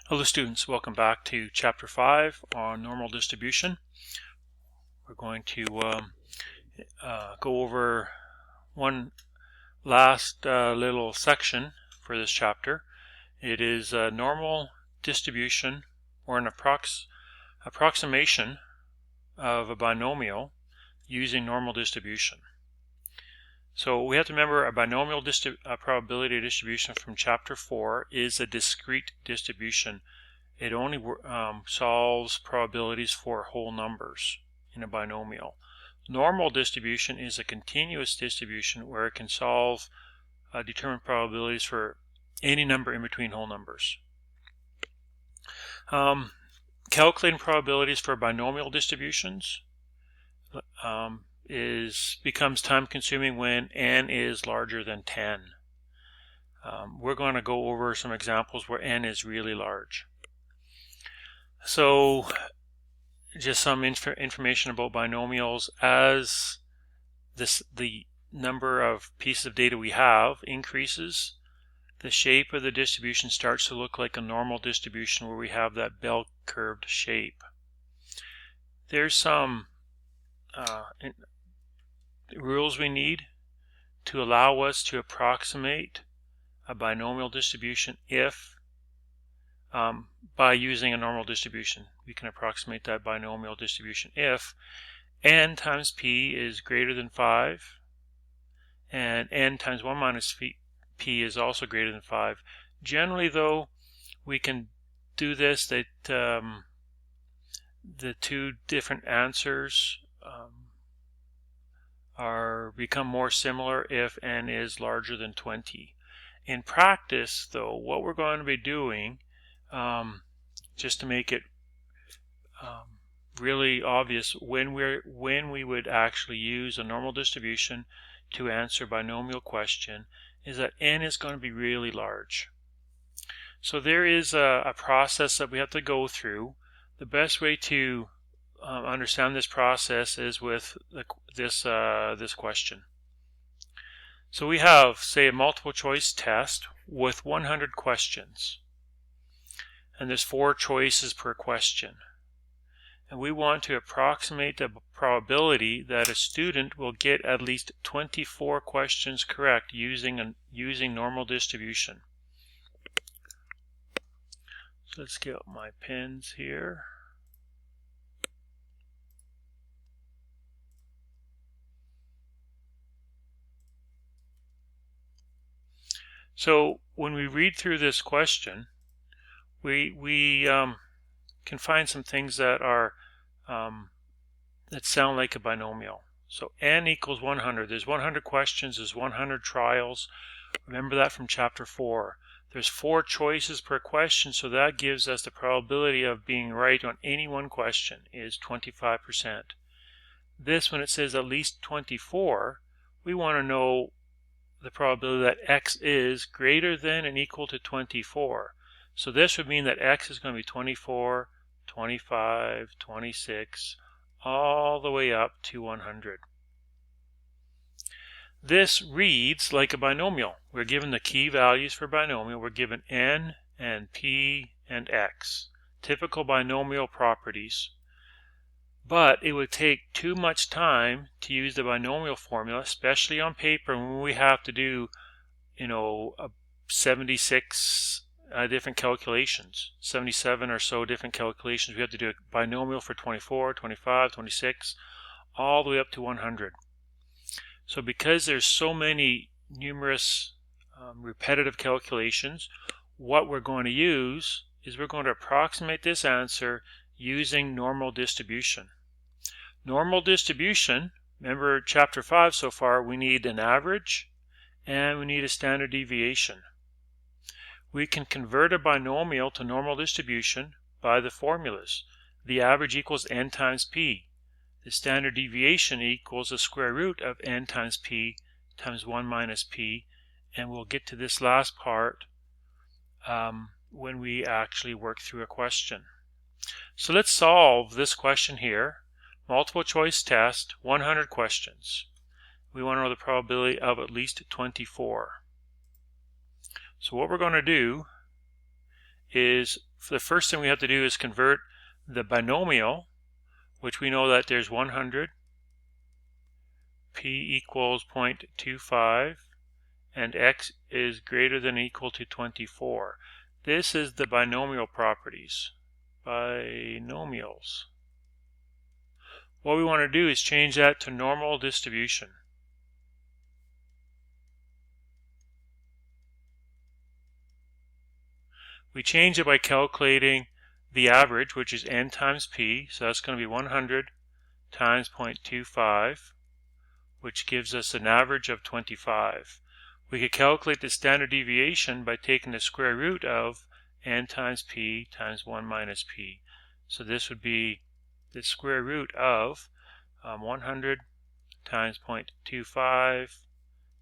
Hello students, welcome back to Chapter 5 on normal distribution. We're going to go over one last little section for this chapter. It is a normal distribution or an approximation of a binomial using normal distribution. So we have to remember a binomial probability distribution from Chapter 4 is a discrete distribution. It only solves probabilities for whole numbers in a binomial. Normal distribution is a continuous distribution where it can solve determined probabilities for any number in between whole numbers. Calculating probabilities for binomial distributions becomes time-consuming when n is larger than 10. We're going to go over some examples where n is really large. So just some information about binomials. As the number of pieces of data we have increases, the shape of the distribution starts to look like a normal distribution where we have that bell-curved shape. There's some rules we need to allow us to approximate a binomial distribution if by using a normal distribution. We can approximate that binomial distribution if n times p is greater than 5 and n times 1 minus p is also greater than 5. Generally though, we can do this that the two different answers become more similar if n is larger than 20. In practice though, what we're going to be doing, just to make it really obvious, when we would actually use a normal distribution to answer a binomial question, is that n is going to be really large. So there is a process that we have to go through. The best way to understand this process is with this question. So we have, say, a multiple choice test with 100 questions, and there's 4 choices per question, and we want to approximate the probability that a student will get at least 24 questions correct using normal distribution. So let's get my pens here. So when we read through this question, we can find some things that are that sound like a binomial. So n equals 100. There's 100 questions. There's 100 trials. Remember that from Chapter 4. There's 4 choices per question, so that gives us the probability of being right on any one question is 25%. This, when it says at least 24, we want to know the probability that x is greater than and equal to 24. So this would mean that x is going to be 24, 25, 26, all the way up to 100. This reads like a binomial. We're given the key values for binomial. We're given n and p and x, typical binomial properties. But it would take too much time to use the binomial formula, especially on paper when we have to do, 76 different calculations, 77 or so different calculations. We have to do a binomial for 24, 25, 26, all the way up to 100. So because there's so many numerous repetitive calculations, what we're going to use is we're going to approximate this answer using normal distribution. Normal distribution, remember Chapter 5 so far, we need an average and we need a standard deviation. We can convert a binomial to normal distribution by the formulas. The average equals n times p. The standard deviation equals the square root of n times p times 1 minus p, and we'll get to this last part when we actually work through a question. So let's solve this question here. Multiple choice test, 100 questions. We want to know the probability of at least 24. So what we're going to do is the first thing we have to do is convert the binomial, which we know that there's 100, p equals 0.25, and x is greater than or equal to 24. This is the binomial properties. Binomials. What we want to do is change that to normal distribution. We change it by calculating the average, which is n times p, so that's going to be 100 times 0.25, which gives us an average of 25. We could calculate the standard deviation by taking the square root of n times p times 1 minus p. So this would be the square root of 100 times 0.25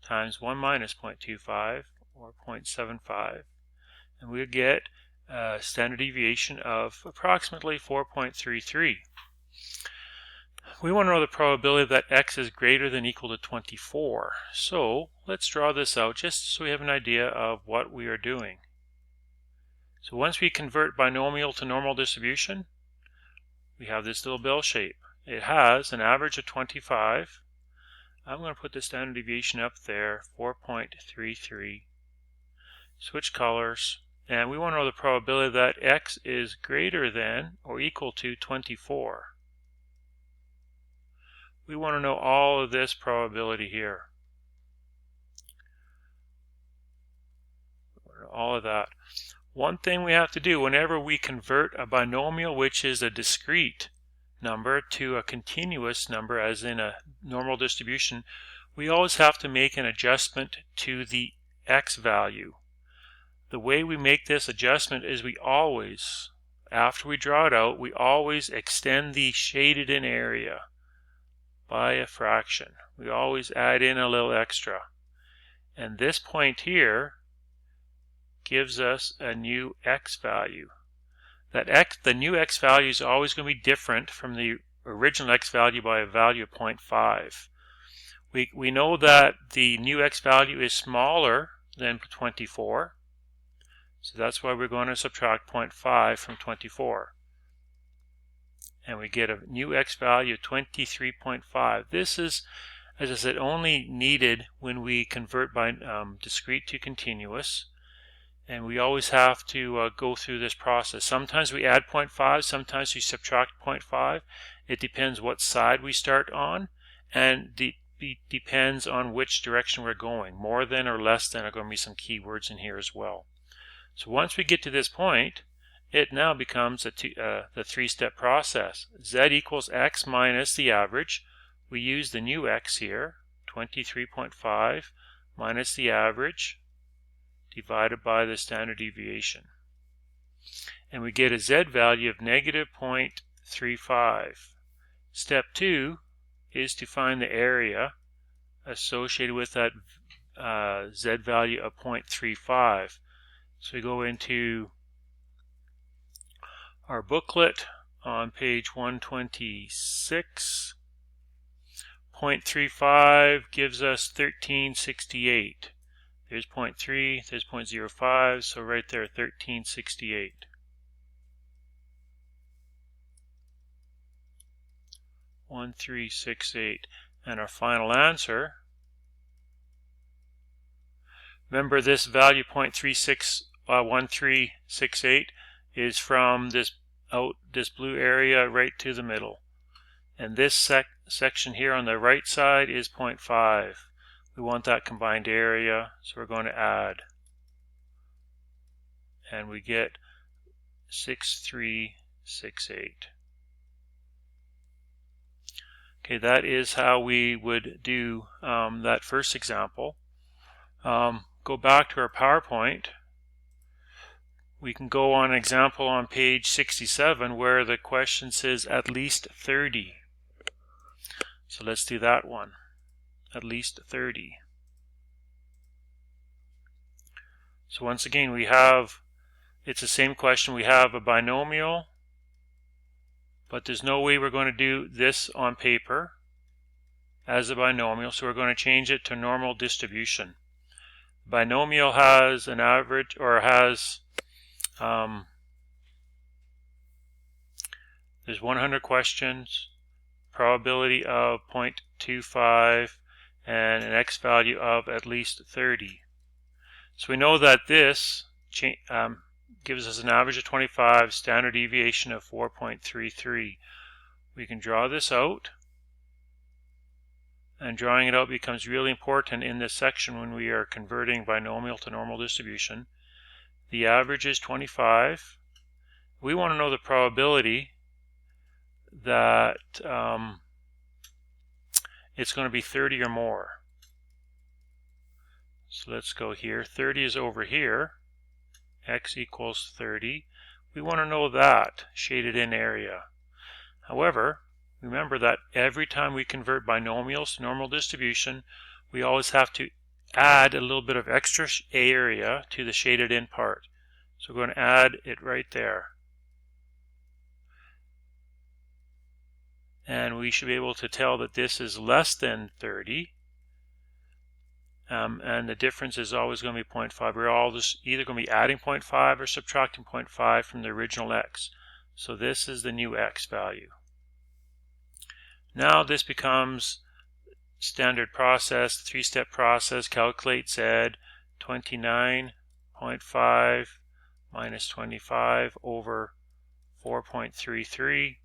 times 1 minus 0.25, or 0.75. And we'll get a standard deviation of approximately 4.33. We want to know the probability that x is greater than or equal to 24. So let's draw this out just so we have an idea of what we are doing. So once we convert binomial to normal distribution, we have this little bell shape. It has an average of 25. I'm going to put the standard deviation up there, 4.33. Switch colors, and we want to know the probability that x is greater than or equal to 24. We want to know all of this probability here. All of that. One thing we have to do whenever we convert a binomial, which is a discrete number, to a continuous number, as in a normal distribution, we always have to make an adjustment to the x value. The way we make this adjustment is we always, after we draw it out, we always extend the shaded in area by a fraction. We always add in a little extra. And this point here gives us a new x value. The new x value is always going to be different from the original x value by a value of 0.5. We know that the new x value is smaller than 24, so that's why we're going to subtract 0.5 from 24. And we get a new x value of 23.5. This is, as I said, only needed when we convert by discrete to continuous. And we always have to go through this process. Sometimes we add 0.5, sometimes we subtract 0.5. It depends what side we start on, and depends on which direction we're going. More than or less than are going to be some keywords in here as well. So once we get to this point, it now becomes the three-step process. Z equals x minus the average. We use the new x here, 23.5 minus the average, divided by the standard deviation. And we get a z value of negative 0.35. Step 2 is to find the area associated with that z value of 0.35. So we go into our booklet on page 126. 0.35 gives us 1368. There's 0.3, there's 0.05, so right there, 1368. And our final answer, remember this value 0.1368 is from this blue area right to the middle. And this section here on the right side is 0.5. We want that combined area, so we're going to add. And we get 6368. Okay, that is how we would do that first example. Go back to our PowerPoint. We can go on an example on page 67 where the question says at least 30. So let's do that one. At least 30. So once again, it's the same question. We have a binomial, but there's no way we're going to do this on paper as a binomial, so we're going to change it to normal distribution. Binomial has an average, or has There's 100 questions, probability of 0.25, and an x value of at least 30. So we know that this gives us an average of 25, standard deviation of 4.33. We can draw this out, and drawing it out becomes really important in this section when we are converting binomial to normal distribution. The average is 25. We want to know the probability that it's going to be 30 or more. So let's go here. 30 is over here. X equals 30. We want to know that shaded in area. However, remember that every time we convert binomials to normal distribution, we always have to add a little bit of extra area to the shaded in part. So we're going to add it right there. And we should be able to tell that this is less than 30. And the difference is always going to be 0.5. We're all just either going to be adding 0.5 or subtracting 0.5 from the original x. So this is the new x value. Now this becomes standard process, three-step process. Calculate Z, 29.5 minus 25 over 4.33.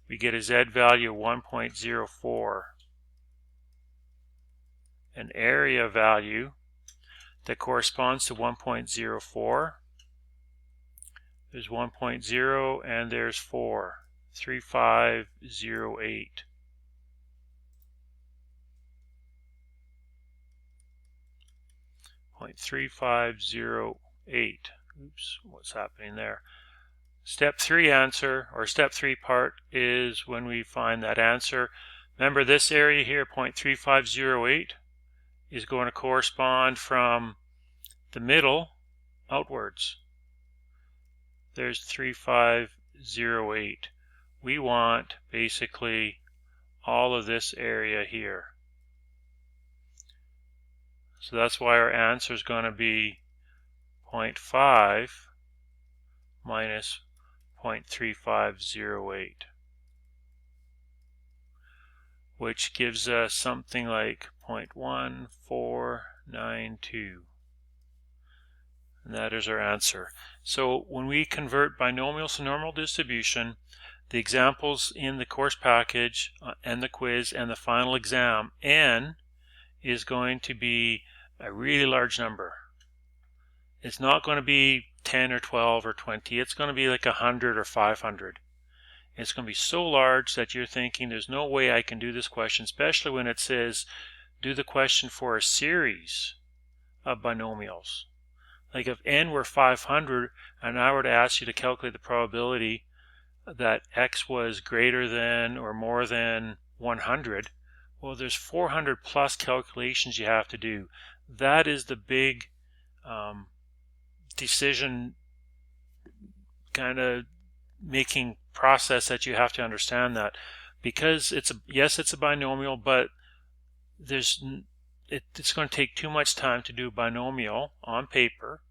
We get a Z value of 1.04. An area value that corresponds to 1.04. There's 1.0 and there's 4. 3508. .3508. Oops, what's happening there? Step 3 answer, or step 3 part, is when we find that answer. Remember this area here, 0.3508, is going to correspond from the middle outwards. There's 3508. We want basically all of this area here. So that's why our answer is going to be 0.5 minus 0.3508, which gives us something like 0.1492. And that is our answer. So when we convert binomials to normal distribution, the examples in the course package and the quiz and the final exam, n is going to be a really large number. It's not going to be 10 or 12 or 20. It's going to be like 100 or 500. It's going to be so large that you're thinking there's no way I can do this question, especially when it says do the question for a series of binomials. Like if n were 500 and I were to ask you to calculate the probability that x was greater than or more than 100, well, there's 400 plus calculations you have to do. That is the big decision kind of making process that you have to understand, that because it's a binomial, but it's going to take too much time to do a binomial on paper,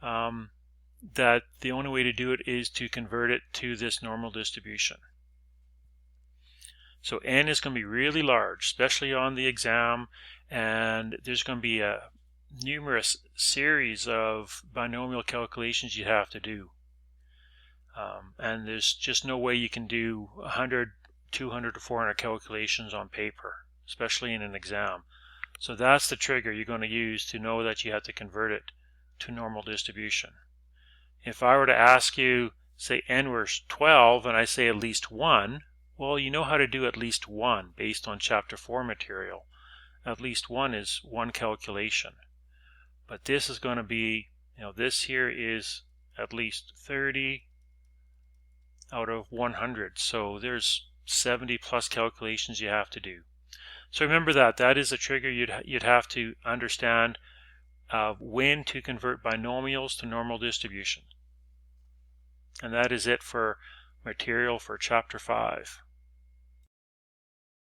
that the only way to do it is to convert it to this normal distribution. So n is going to be really large, especially on the exam, and there's going to be a numerous series of binomial calculations you have to do. And there's just no way you can do 100, 200 to 400 calculations on paper, especially in an exam. So that's the trigger you're going to use to know that you have to convert it to normal distribution. If I were to ask you, say n were 12 and I say at least 1, well, you know how to do at least 1 based on chapter 4 material. At least 1 is one calculation. But this is going to be, this here is at least 30 out of 100. So there's 70 plus calculations you have to do. So remember that is a trigger you'd have to understand when to convert binomials to normal distribution. And that is it for material for chapter 5.